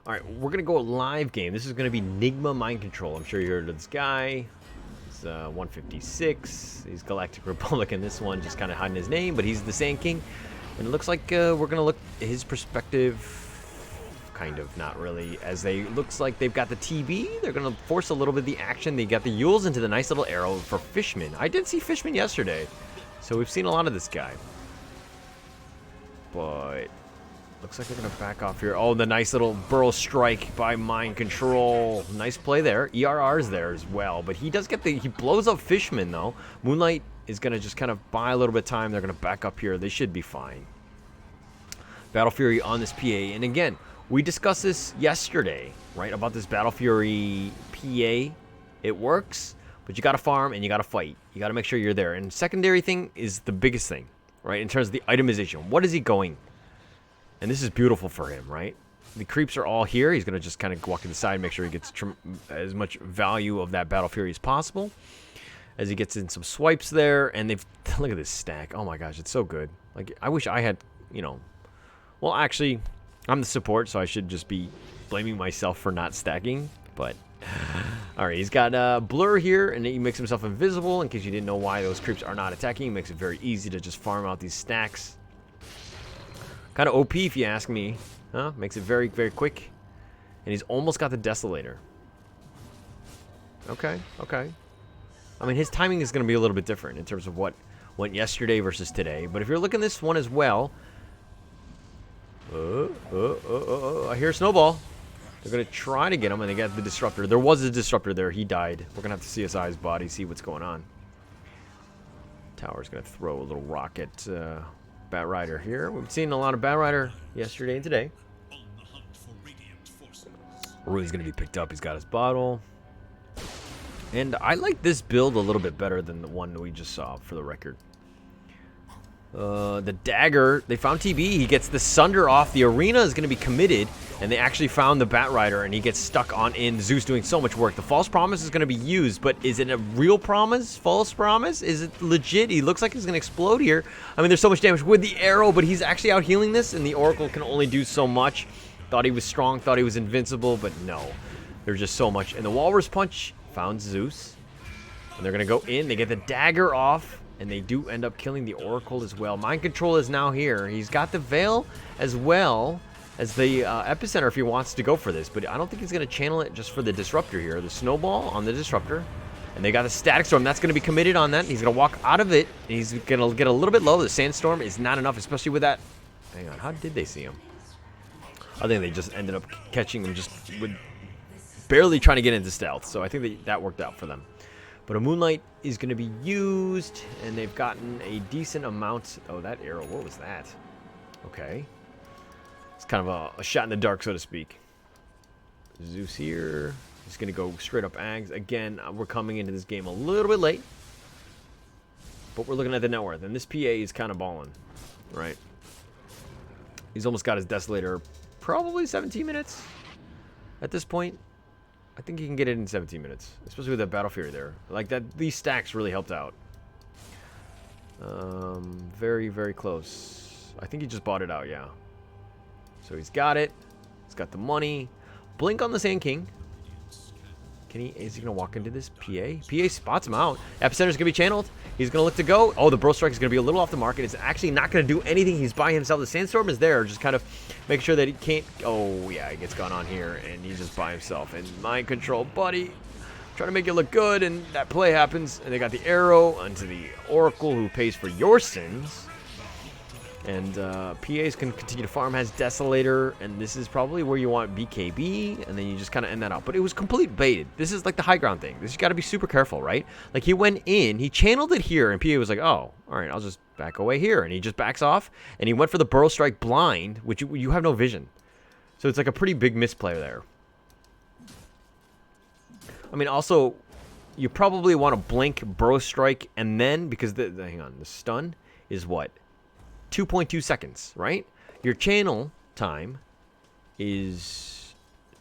All right, we're going to go a live game. This is going to be Nigma Mind Control. I'm sure you heard of this guy. He's 156. He's Galactic Republic in this one, just kind of hiding his name, but he's the Sand King. And it looks like we're going to look at his perspective, kind of, not really, as looks like they've got the TB. They're going to force a little bit of the action. They got the Yules into the nice little arrow for Fishman. I did see Fishman yesterday, so we've seen a lot of this guy. But looks like they're going to back off here. Oh, the nice little burrow strike by Mind Control. Nice play there. ERR is there as well. But he does get he blows up Fishman, though. Moonlight is going to just kind of buy a little bit of time. They're going to back up here. They should be fine. Battle Fury on this PA. And again, we discussed this yesterday, right? About this Battle Fury PA. It works, but you got to farm and you got to fight. You got to make sure you're there. And secondary thing is the biggest thing, right? In terms of the itemization. What is he going? And this is beautiful for him, right? The creeps are all here. He's going to just kind of walk to the side, make sure he gets as much value of that Battle Fury as possible. As he gets in some swipes there. And they've... Look at this stack. Oh my gosh, it's so good. Like, I wish I had, you know... Well, actually, I'm the support, so I should just be blaming myself for not stacking. But... Alright, he's got Blur here, and he makes himself invisible. In case you didn't know why those creeps are not attacking. He makes it very easy to just farm out these stacks. Kind of OP if you ask me. Huh? Makes it very, very quick. And he's almost got the Desolator. Okay, okay. I mean, his timing is going to be a little bit different in terms of what went yesterday versus today. But if you're looking at this one as well... I hear Snowball. They're going to try to get him, and they got the Disruptor. There was a Disruptor there. He died. We're going to have to CSI his body, see what's going on. Tower's going to throw a little rocket... Bat Rider here. We've seen a lot of Bat Rider yesterday and today. Rui's going to be picked up. He's got his bottle. And I like this build a little bit better than the one we just saw, for the record. The dagger, they found TB. He gets the Sunder off. The arena is going to be committed. And they actually found the Bat Rider, and he gets stuck on in. Zeus doing so much work. The false promise is going to be used, but is it a real promise? False promise? Is it legit? He looks like he's going to explode here. I mean, there's so much damage with the arrow, but he's actually out healing this, and the Oracle can only do so much. Thought he was strong, thought he was invincible, but no. There's just so much. And the Walrus Punch found Zeus. And they're going to go in. They get the dagger off, and they do end up killing the Oracle as well. Mind Control is now here. He's got the Veil as well as the Epicenter if he wants to go for this. But I don't think he's going to channel it just for the Disruptor here. The Snowball on the Disruptor. And they got the Static Storm. That's going to be committed on that. He's going to walk out of it. And he's going to get a little bit low. The Sandstorm is not enough, especially with that. Hang on. How did they see him? I think they just ended up catching him just with barely trying to get into stealth. So I think that worked out for them. But a Moonlight is going to be used. And they've gotten a decent amount. Oh, that arrow. What was that? Okay. It's kind of a shot in the dark, so to speak. Zeus here. He's going to go straight up Ags. Again, we're coming into this game a little bit late. But we're looking at the net worth. And this PA is kind of balling. Right? He's almost got his Desolator. Probably 17 minutes. At this point. I think he can get it in 17 minutes. Especially with that Battle Fury there. Like, these stacks really helped out. Very, very close. I think he just bought it out, yeah. So he's got it. He's got the money. Blink on the Sand King. Is he going to walk into this? PA? PA spots him out. Epicenter's going to be channeled. He's going to look to go. Oh, the Burrow Strike is going to be a little off the mark. It's actually not going to do anything. He's by himself. The Sandstorm is there. Just kind of making sure that he can't... Oh, yeah, he gets gone on here. And he's just by himself. And Mind Control, buddy. Trying to make it look good. And that play happens. And they got the arrow onto the Oracle who pays for your sins. And PAs can continue to farm, has Desolator, and this is probably where you want BKB, and then you just kind of end that out. But it was complete baited. This is like the high ground thing. This you got to be super careful, right? Like he went in, he channeled it here, and PA was like, oh, all right, I'll just back away here. And he just backs off, and he went for the Burrow Strike blind, which you have no vision. So it's like a pretty big misplay there. I mean, also, you probably want to blink Burrow Strike, and then, because hang on, the stun is what? 2.2 seconds, right? Your channel time is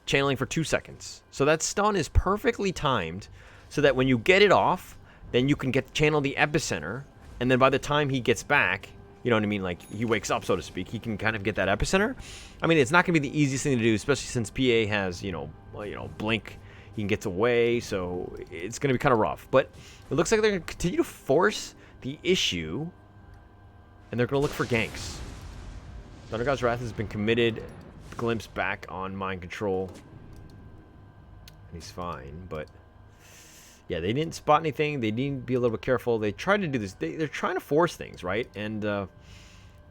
channeling for 2 seconds. So that stun is perfectly timed so that when you get it off, then you can channel the Epicenter, and then by the time he gets back, you know what I mean, like he wakes up, so to speak, he can kind of get that epicenter. I mean, it's not going to be the easiest thing to do, especially since PA has, blink. He can get away, so it's going to be kind of rough. But it looks like they're going to continue to force the issue, and they're going to look for ganks. Thunder God's Wrath has been committed. Glimpse back on mind control. And he's fine, but yeah, they didn't spot anything. They need to be a little bit careful. They tried to do this. They're trying to force things, right? And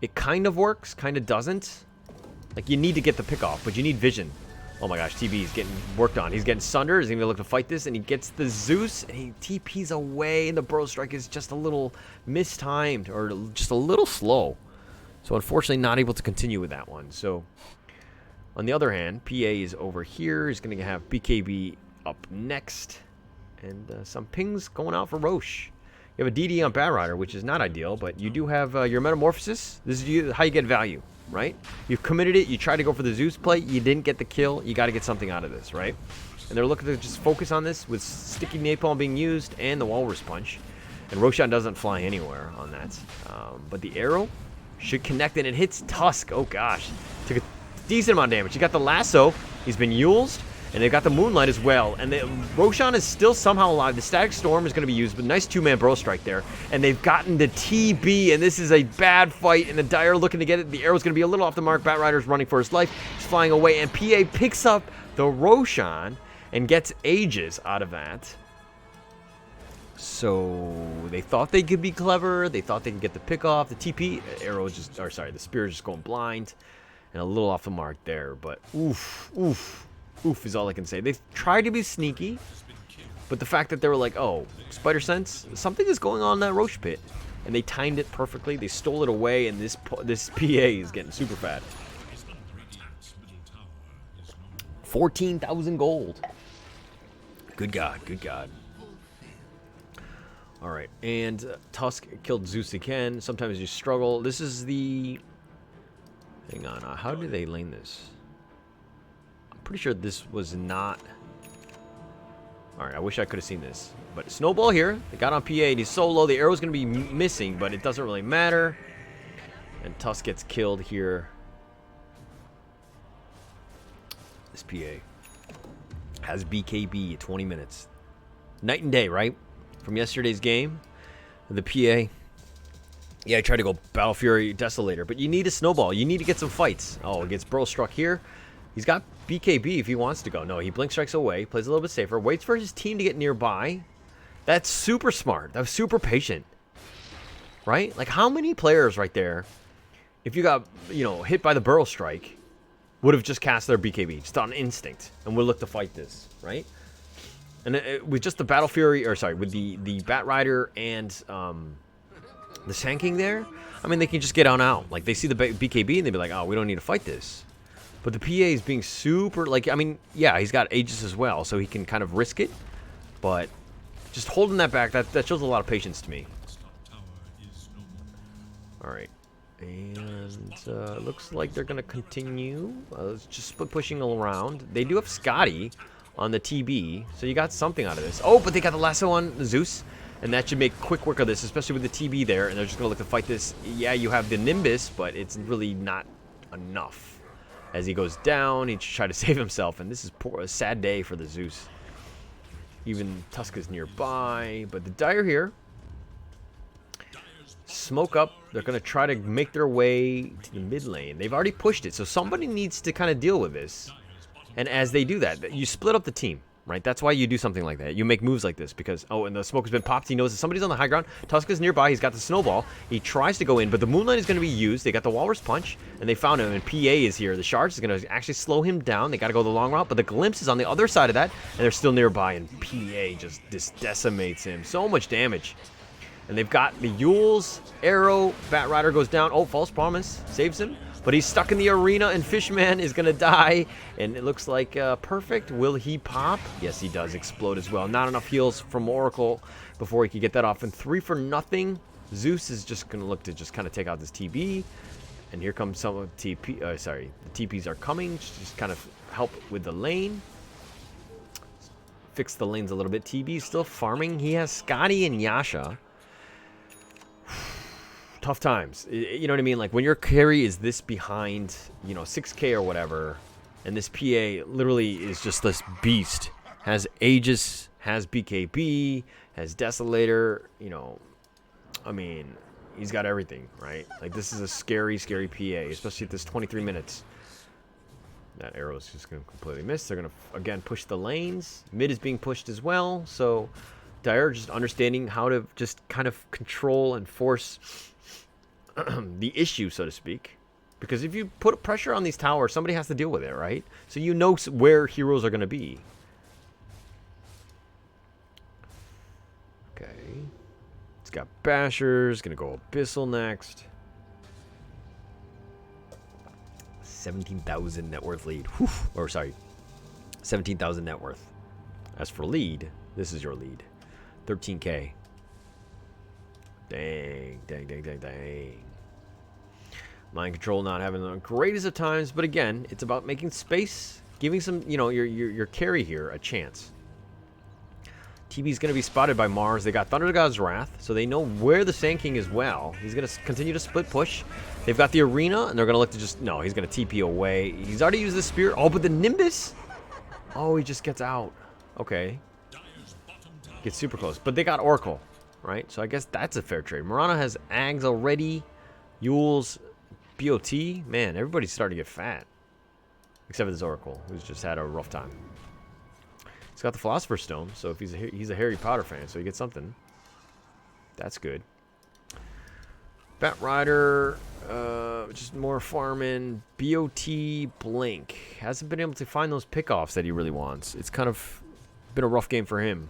it kind of works, kind of doesn't. Like, you need to get the pick off, but you need vision. Oh my gosh, TB is getting worked on. He's getting Sunder. He's going to look to fight this, and he gets the Zeus, and he TPs away, and the Burrow Strike is just a little mistimed, or just a little slow. So, unfortunately, not able to continue with that one. So, on the other hand, PA is over here. He's going to have BKB up next, and some pings going out for Roche. You have a DD on Batrider, which is not ideal, but you do have your Metamorphosis. This is how you get value. Right? You've committed it. You tried to go for the Zeus play. You didn't get the kill. You got to get something out of this, right? And they're looking to just focus on this with Sticky Napalm being used and the Walrus Punch. And Roshan doesn't fly anywhere on that. But the arrow should connect, and it hits Tusk. Oh, gosh. Took a decent amount of damage. You got the lasso. He's been Yulesed. And they've got the Moonlight as well. And Roshan is still somehow alive. The Static Storm is going to be used, but nice two-man Burrow Strike there. And they've gotten the TB, and this is a bad fight. And the Dire looking to get it. The arrow's going to be a little off the mark. Batrider's running for his life. He's flying away, and PA picks up the Roshan and gets Aegis out of that. So they thought they could be clever. They thought they could get the pick off. The TP arrow is just, or sorry, the spear is just going blind. And a little off the mark there, but oof, oof. Oof is all I can say. They've tried to be sneaky, but the fact that they were like, oh, Spider Sense, something is going on in that Roche pit. And they timed it perfectly. They stole it away, and this PA is getting super fat. 14,000 gold. Good God, good God. All right, and Tusk killed Zeus again. Sometimes you struggle. This is the... Hang on, how do they lane this? Pretty sure this was not... Alright, I wish I could have seen this. But Snowball here. They got on PA. He's so low. The arrow's going to be missing, but it doesn't really matter. And Tusk gets killed here. This PA has BKB at 20 minutes. Night and day, right? From yesterday's game. The PA... Yeah, I tried to go Battle Fury Desolator, but you need a Snowball. You need to get some fights. Oh, it gets Burrow struck here. He's got BKB if he wants to go. No, he blink strikes away, plays a little bit safer, waits for his team to get nearby. That's super smart. That was super patient. Right? Like, how many players right there, if you got, hit by the Burrow Strike, would have just cast their BKB, just on instinct, and would look to fight this, right? And with just the Battle Fury, or sorry, with the Batrider and the Sand King there, I mean, they can just get on out. Like, they see the BKB, and they'd be like, oh, we don't need to fight this. But the PA is being super, like, I mean, yeah, he's got Aegis as well, so he can kind of risk it. But just holding that back, that shows a lot of patience to me. All right. And looks like they're going to continue. Just pushing around. They do have Scotty on the TB, so you got something out of this. Oh, but they got the lasso on Zeus, and that should make quick work of this, especially with the TB there, and they're just going to look to fight this. Yeah, you have the Nimbus, but it's really not enough. As he goes down, he tries to save himself, and this is a sad day for the Zeus. Even Tusk is nearby, but the Dire here. Smoke up. They're going to try to make their way to the mid lane. They've already pushed it, so somebody needs to kind of deal with this. And as they do that, you split up the team, right? That's why you do something like that. You make moves like this because, oh, and the smoke has been popped. He knows that somebody's on the high ground. Tusk is nearby. He's got the Snowball. He tries to go in, but the Moonlight is going to be used. They got the Walrus Punch, and they found him, and PA is here. The Shards is going to actually slow him down. They got to go the long route, but the Glimpse is on the other side of that, and they're still nearby, and PA just decimates him. So much damage. And they've got the Yules, Arrow, Batrider goes down. Oh, False Promise saves him. But he's stuck in the arena, and Fishman is going to die. And it looks like perfect. Will he pop? Yes, he does. Explode as well. Not enough heals from Oracle before he could get that off. And 3 for nothing. Zeus is just going to look to just kind of take out this TB. And here comes some of TP. Sorry, the TPs are coming. Just kind of help with the lane. Fix the lanes a little bit. TB is still farming. He has Scotty and Yasha. tough times. You know what I mean? Like when your carry is this behind, you know, 6K or whatever, and this PA literally is just this beast. Has Aegis, has BKB, has Desolator, you know, I mean, he's got everything, right? Like this is a scary, scary PA, especially at this 23 minutes. That arrow is just going to completely miss. They're going to, again, push the lanes. Mid is being pushed as well, so Dire just understanding how to just kind of control and force the issue, so to speak. Because if you put pressure on these towers, somebody has to deal with it, right? So you know where heroes are going to be. Okay. It's got Bashers. Going to go Abyssal next. 17,000 net worth lead. Whew. Or sorry, 17,000 net worth. As for lead, this is your lead. 13K. Dang, dang, dang, dang, dang. Mind control not having the greatest of times, but again, it's about making space, giving some, you know, your carry here a chance. TB's going to be spotted by Mars. They got Thunder God's Wrath, so they know where the Sand King is well. He's going to continue to split push. They've got the Arena, and they're going to look to just... No, he's going to TP away. He's already used the Spear. Oh, but the Nimbus? Oh, he just gets out. Okay. Gets super close. But they got Oracle, right? So I guess that's a fair trade. Mirana has Ags already. Yule's BOT. Man, everybody's starting to get fat. Except for this Oracle, who's just had a rough time. He's got the Philosopher's Stone, so if he's a Harry Potter fan, so he gets something. That's good. Bat Rider, just more farming. BOT Blink. Hasn't been able to find those pickoffs that he really wants. It's kind of been a rough game for him.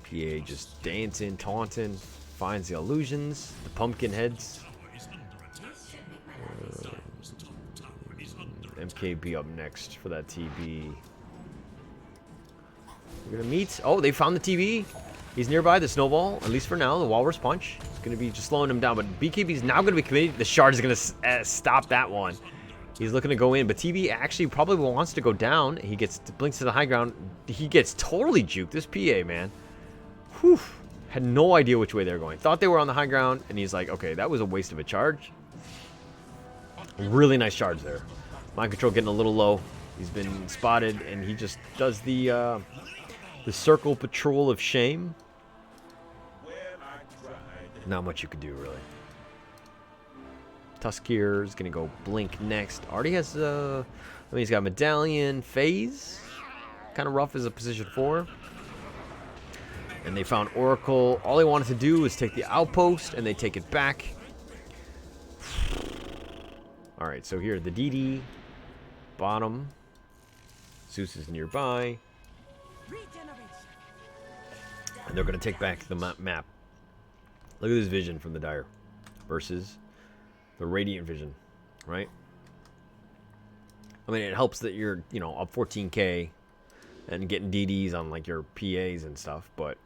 PA just dancing, taunting, finds the illusions, the pumpkin heads. MKB up next for that TB. We're gonna meet. Oh, they found the TB. He's nearby the snowball, at least for now. The Walrus Punch. It's gonna be just slowing him down, but BKB's now gonna be committed. The shard is gonna stop that one. He's looking to go in, but TB actually probably wants to go down. He blinks to the high ground. He gets totally juked. This PA, man. Whew. Had no idea which way they were going. Thought they were on the high ground, and he's like, okay, that was a waste of a charge. Really nice charge there. Mind control getting a little low. He's been spotted, and he just does the circle patrol of shame. Not much you could do, really. Tuskir is going to go Blink next. Already has, I mean, he's got Medallion, Phase. Kind of rough as a position 4. And they found Oracle. All they wanted to do was take the outpost, and they take it back. All right, so here, the DD. Bottom. Zeus is nearby. And they're going to take back the map. Look at this vision from the Dire versus the Radiant vision, right? I mean, it helps that you're, you know, up 14K and getting DDs on, like, your PAs and stuff, but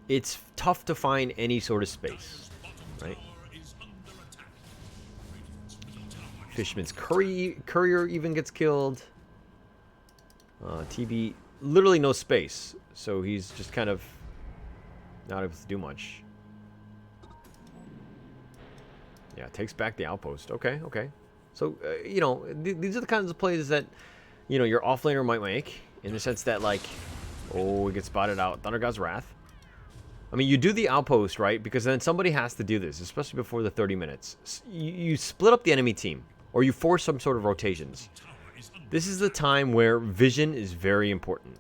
it's tough to find any sort of space, right? Fishman's Courier even gets killed. TB, literally no space. So he's just kind of not able to do much. Yeah, takes back the outpost. Okay, okay. So, you know, these are the kinds of plays that, you know, your offlaner might make. In the sense that, like, oh, we get spotted out. Thunder God's Wrath. I mean, you do the outpost, right? Because then somebody has to do this, especially before the 30 minutes. You split up the enemy team. Or you force some sort of rotations. This is the time where vision is very important.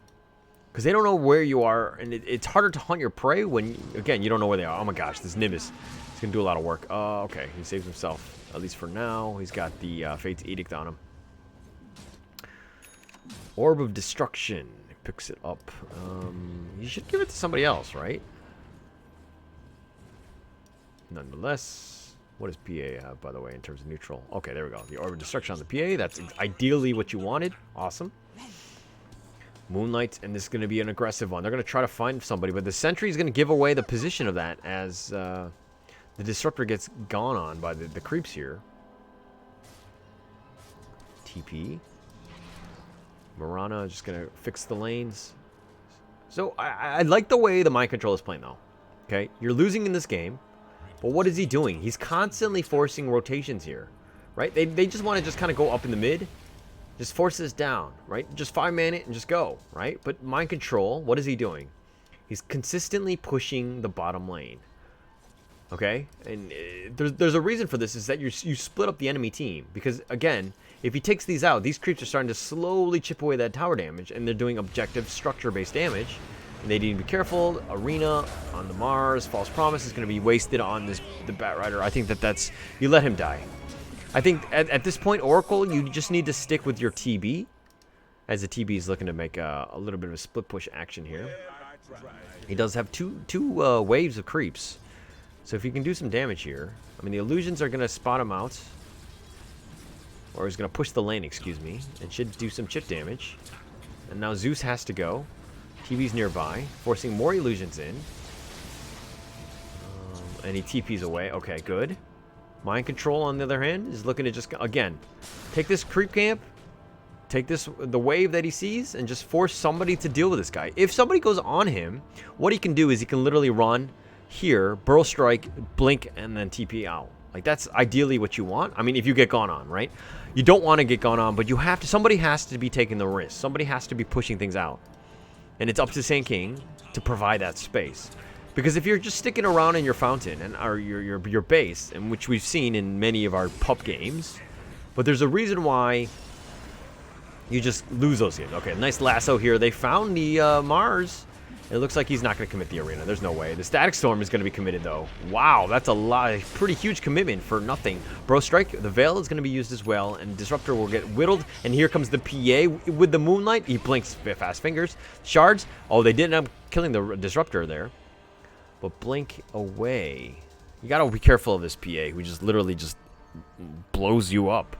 Because they don't know where you are. And it's harder to hunt your prey when, again, you don't know where they are. Oh my gosh, this Nimbus. He's going to do a lot of work. Okay, he saves himself. At least for now. He's got the Fate's Edict on him. Orb of Destruction. Picks it up. You should give it to somebody else, right? Nonetheless... What does PA have, by the way, in terms of neutral? Okay, there we go. The Orb of Destruction on the PA. That's ideally what you wanted. Awesome. Moonlight, and this is going to be an aggressive one. They're going to try to find somebody, but the Sentry is going to give away the position of that as the Disruptor gets gone on by the creeps here. TP. Mirana just going to fix the lanes. So I like the way the mind control is playing, though. Okay, you're losing in this game, but what is he doing? He's constantly forcing rotations here, right? They just want to just kind of go up in the mid, just force this down, right? Just 5-man it and just go, right? But mind control, what is he doing? He's consistently pushing the bottom lane. Okay, and there's a reason for this, is that you split up the enemy team, because again, if he takes these out, these creeps are starting to slowly chip away that tower damage, and they're doing objective structure-based damage, and they need to be careful. Arena on the Mars, False Promise is going to be wasted on the Batrider. I think that's, you let him die. I think at this point, Oracle, you just need to stick with your TB, as the TB is looking to make a little bit of a split push action here. He does have two waves of creeps. So if he can do some damage here, I mean, the illusions are going to spot him out. Or he's going to push the lane, excuse me. And should do some chip damage. And now Zeus has to go. TV's nearby, forcing more illusions in. And he TP's away. Okay, good. Mind Control, on the other hand, is looking to just, again, take this creep camp. Take the wave that he sees, and just force somebody to deal with this guy. If somebody goes on him, what he can do is he can literally run here, Burrow Strike, blink, and then TP out. Like, that's ideally what you want. I mean, if you get gone on, right? You don't want to get gone on, but you have to. Somebody has to be taking the risk. Somebody has to be pushing things out. And it's up to Sand King to provide that space. Because if you're just sticking around in your fountain, and or your base, and which we've seen in many of our pup games, but there's a reason why you just lose those games. Okay, nice lasso here. They found the Mars. It looks like he's not going to commit the arena. There's no way. The Static Storm is going to be committed, though. Wow, that's a lot. A pretty huge commitment for nothing. Bro Strike, the Veil is going to be used as well, and Disruptor will get whittled. And here comes the PA with the Moonlight. He blinks fast fingers. Shards. Oh, they did end up killing the Disruptor there. But blink away. You got to be careful of this PA, who just literally just blows you up.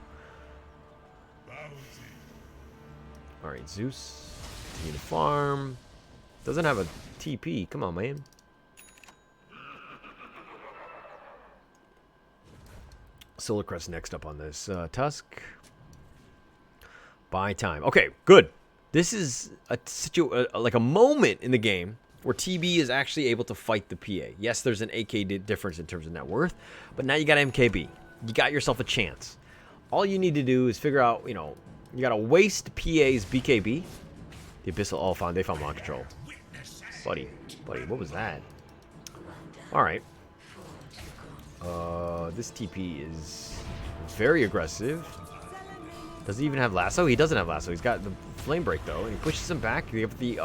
All right, Zeus. Continue to farm. Doesn't have a TP. Come on, man. Solar Crest next up on this. Tusk. Buy time. Okay, good. This is like a moment in the game where TB is actually able to fight the PA. Yes, there's an AK difference in terms of net worth, but now you got MKB. You got yourself a chance. All you need to do is figure out, you got to waste PA's BKB. The Abyssal, they found Mind Control. Buddy, what was that? Alright. This TP is very aggressive. Does he even have lasso? He doesn't have lasso. He's got the flame break, though, and he pushes him back. You have the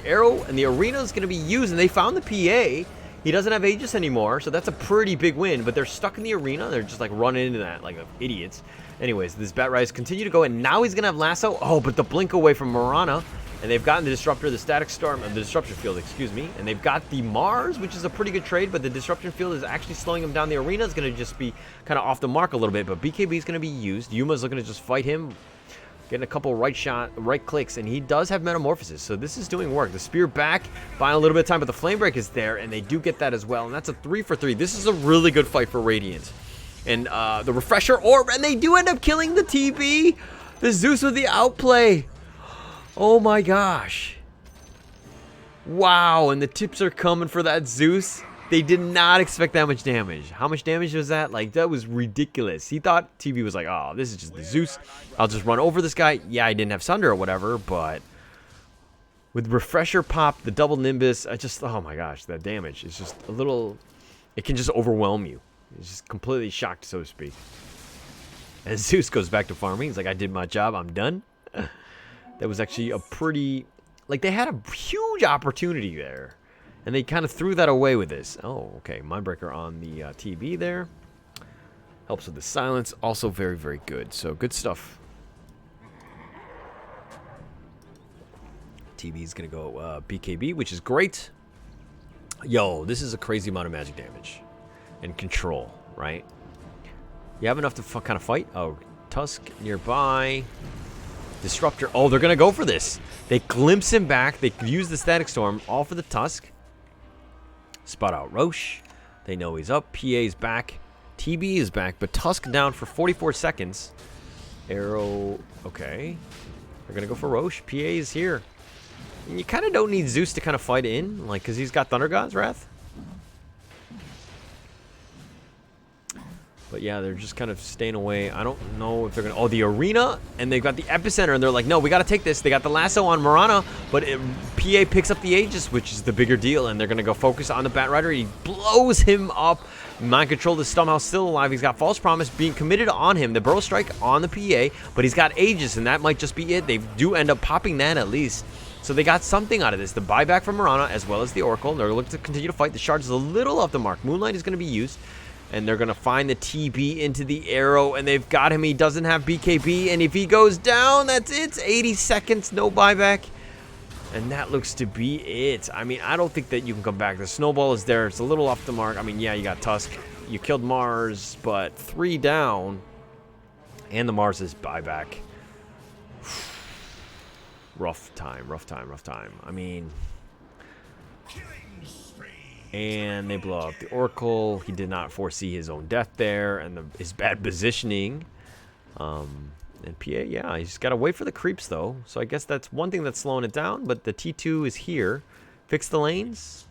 arrow, and the arena is going to be used, and they found the PA. He doesn't have Aegis anymore, so that's a pretty big win, but they're stuck in the arena. They're just, like, running into that like idiots. Anyways, this Batrider continue to go, and now he's going to have lasso. Oh, but the blink away from Marana. And they've gotten the Disruptor, the Static Storm, the Disruption Field, excuse me. And they've got the Mars, which is a pretty good trade, but the Disruption Field is actually slowing him down. The arena is going to just be kind of off the mark a little bit, but BKB is going to be used. Yuma's looking to just fight him, getting a couple right clicks, and he does have Metamorphosis, so this is doing work. The Spear back, buying a little bit of time, but the Flame Break is there, and they do get that as well, and that's a 3 for 3. This is a really good fight for Radiant. And the Refresher Orb, and they do end up killing the TB. The Zeus with the outplay. Oh my gosh. Wow, and the tips are coming for that Zeus. They did not expect that much damage. How much damage was that? Like, that was ridiculous. He thought TB was like, oh, this is just the Zeus. I'll just run over this guy. Yeah, I didn't have Sunder or whatever, but with Refresher pop, the double Nimbus, oh my gosh, that damage is just a little, it can just overwhelm you. It's just completely shocked, so to speak. And Zeus goes back to farming. He's like, I did my job. I'm done. That was actually a pretty, like, they had a huge opportunity there, and they kind of threw that away with this. Oh, okay, Mindbreaker on the TB there. Helps with the silence. Also very, very good. So, good stuff. TB is going to go BKB, which is great. Yo, this is a crazy amount of magic damage. And control, right? You have enough to kind of fight? Oh, Tusk nearby. Disruptor. Oh, they're going to go for this. They glimpse him back. They use the Static Storm, all for the Tusk. Spot out Roche. They know he's up. PA is back. TB is back, but Tusk down for 44 seconds. Arrow. Okay. They're going to go for Roche. PA is here. And you kind of don't need Zeus to kind of fight in, like, because he's got Thunder God's Wrath. But yeah, they're just kind of staying away. I don't know if they're going to... Oh, the arena, and they've got the epicenter, and they're like, no, we got to take this. They got the lasso on Mirana, but PA picks up the Aegis, which is the bigger deal, and they're going to go focus on the Batrider. He blows him up. Mind Control is somehow still alive. He's got False Promise being committed on him. The Burrow Strike on the PA, but he's got Aegis, and that might just be it. They do end up popping that at least. So they got something out of this. The buyback from Mirana, as well as the Oracle. They're looking to continue to fight. The Shard is a little off the mark. Moonlight is going to be used. And they're going to find the TB into the arrow, and they've got him. He doesn't have BKB, and if he goes down, that's it. It's 80 seconds, no buyback. And that looks to be it. I mean, I don't think that you can come back. The snowball is there. It's a little off the mark. I mean, yeah, you got Tusk. You killed Mars, but 3 down. And the Mars is buyback. Rough time, rough time, rough time. I mean... And they blow up the Oracle. He did not foresee his own death there and his bad positioning. And PA, yeah, he's got to wait for the creeps, though. So I guess that's one thing that's slowing it down. But the T2 is here. Fix the lanes.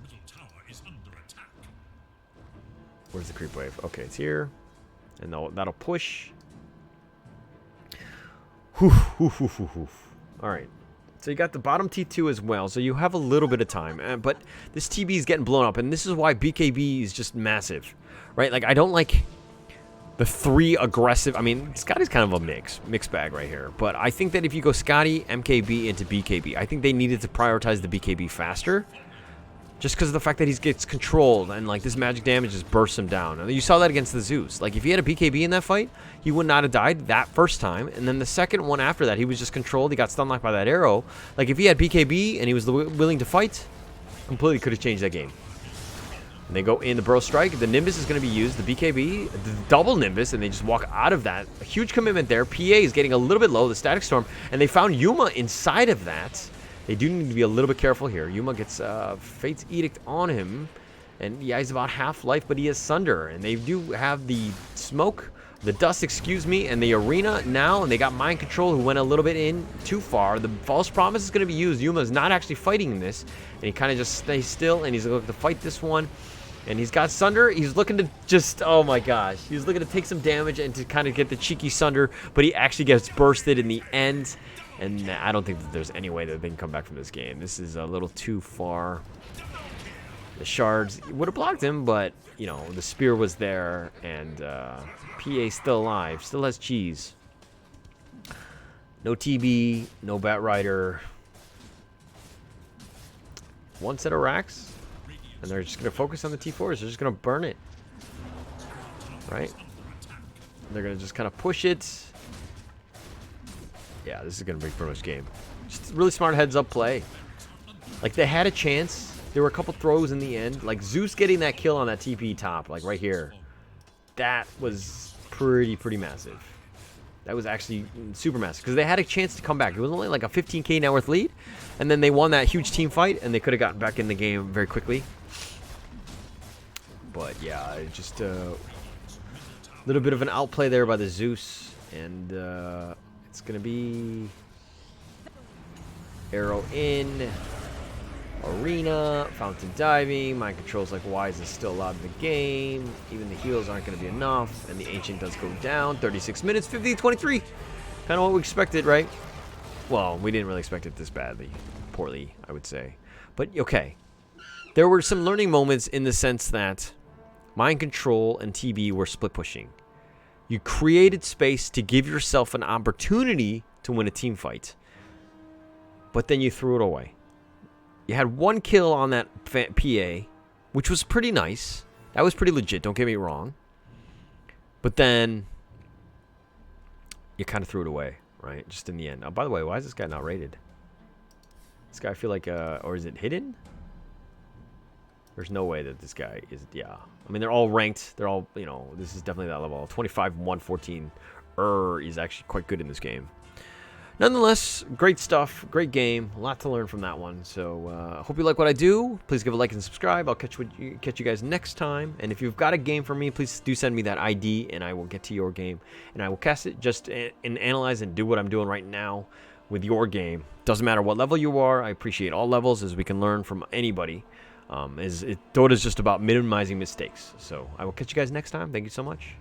Where's the creep wave? Okay, it's here. And that'll push. All right. So you got the bottom T2 as well, so you have a little bit of time. But this TB is getting blown up, and this is why BKB is just massive, right? Like, I don't like the 3 aggressive... I mean, Scotty's kind of a mixed bag right here. But I think that if you go Scotty, MKB into BKB, I think they needed to prioritize the BKB faster. Just because of the fact that he gets controlled and, like, this magic damage just bursts him down. And you saw that against the Zeus. Like, if he had a BKB in that fight, he would not have died that first time. And then the second one after that, he was just controlled. He got stun locked by that arrow. Like, if he had BKB and he was willing to fight, completely could have changed that game. And they go in the Burrow Strike. The Nimbus is going to be used. The BKB, the double Nimbus, and they just walk out of that. A huge commitment there. PA is getting a little bit low, the Static Storm. And they found Yuma inside of that. They do need to be a little bit careful here. Yuma gets Fate's Edict on him. And yeah, he's about half life, but he has Sunder. And they do have the smoke, the dust, excuse me, and the arena now. And they got Mind Control, who went a little bit in too far. The False Promise is going to be used. Yuma is not actually fighting in this. And he kind of just stays still, and he's looking to fight this one. And he's got Sunder. He's looking to just, oh my gosh. He's looking to take some damage and to kind of get the cheeky Sunder. But he actually gets bursted in the end. And I don't think that there's any way that they can come back from this game. This is a little too far. The Shards would have blocked him, but, you know, the Spear was there. And PA still alive. Still has cheese. No TB. No Batrider. One set of racks. And they're just going to focus on the T4s. They're just going to burn it. Right? They're going to just kind of push it. Yeah, this is going to be pretty much game. Just really smart heads-up play. Like, they had a chance. There were a couple throws in the end. Like, Zeus getting that kill on that TP top, like right here. That was pretty massive. That was actually super massive. Because they had a chance to come back. It was only like a 15k net worth lead. And then they won that huge team fight. And they could have gotten back in the game very quickly. But, yeah, just a little bit of an outplay there by the Zeus. And, it's going to be arrow in, arena, fountain diving. Mind Control's like, why is this still allowed in the game? Even the heals aren't going to be enough. And the Ancient does go down. 36 minutes, 50-23. Kind of what we expected, right? Well, we didn't really expect it this poorly, I would say. But, okay. There were some learning moments in the sense that Mind Control and TB were split pushing. You created space to give yourself an opportunity to win a team fight. But then you threw it away. You had one kill on that PA, which was pretty nice. That was pretty legit, don't get me wrong. But then you kind of threw it away, right? Just in the end. Oh, by the way, why is this guy not rated? This guy, I feel like, or is it hidden? There's no way that this guy is, yeah. I mean, they're all ranked. They're all, you know, this is definitely that level. 25, 114. Is actually quite good in this game. Nonetheless, great stuff. Great game. A lot to learn from that one. So, hope you like what I do. Please give a like and subscribe. I'll catch you guys next time. And if you've got a game for me, please do send me that ID, and I will get to your game. And I will cast it just and analyze and do what I'm doing right now with your game. Doesn't matter what level you are. I appreciate all levels, as we can learn from anybody. Dota is just about minimizing mistakes. So I will catch you guys next time. Thank you so much.